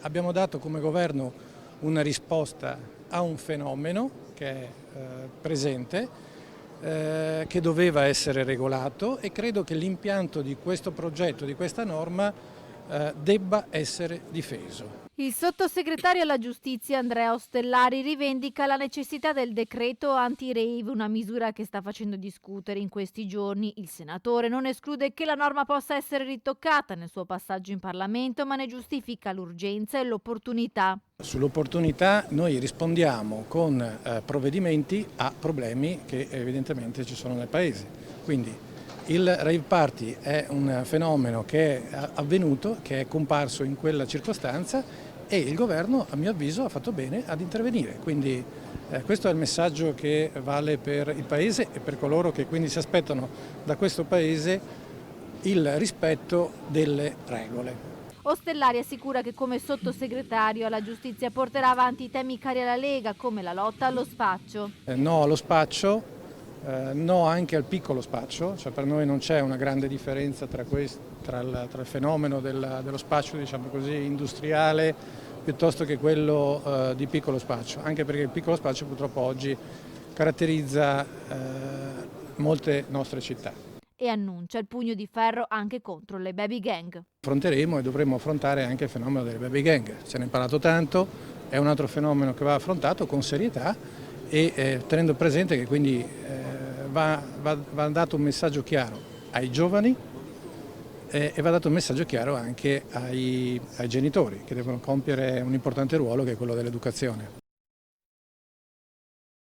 Abbiamo dato come governo una risposta a un fenomeno che è presente, che doveva essere regolato, e credo che l'impianto di questo progetto, di questa norma, debba essere difeso. Il sottosegretario alla giustizia Andrea Ostellari rivendica la necessità del decreto anti-rave, una misura che sta facendo discutere in questi giorni. Il senatore non esclude che la norma possa essere ritoccata nel suo passaggio in Parlamento, ma ne giustifica l'urgenza e l'opportunità. Sull'opportunità noi rispondiamo con provvedimenti a problemi che evidentemente ci sono nel Paese. Quindi il rave party è un fenomeno che è avvenuto, che è comparso in quella circostanza, e il governo, a mio avviso, ha fatto bene ad intervenire. Quindi questo è il messaggio che vale per il Paese e per coloro che quindi si aspettano da questo Paese il rispetto delle regole. Ostellari assicura che come sottosegretario alla giustizia porterà avanti i temi cari alla Lega, come la lotta allo spaccio. No allo spaccio, no anche al piccolo spaccio, cioè per noi non c'è una grande differenza tra il fenomeno dello spaccio, diciamo così, industriale piuttosto che quello di piccolo spaccio, anche perché il piccolo spaccio purtroppo oggi caratterizza molte nostre città. E annuncia il pugno di ferro anche contro le baby gang. Affronteremo e dovremo affrontare anche il fenomeno delle baby gang. Se ne è parlato tanto, è un altro fenomeno che va affrontato con serietà e tenendo presente che quindi va dato un messaggio chiaro ai giovani e va dato un messaggio chiaro anche ai genitori, che devono compiere un importante ruolo, che è quello dell'educazione.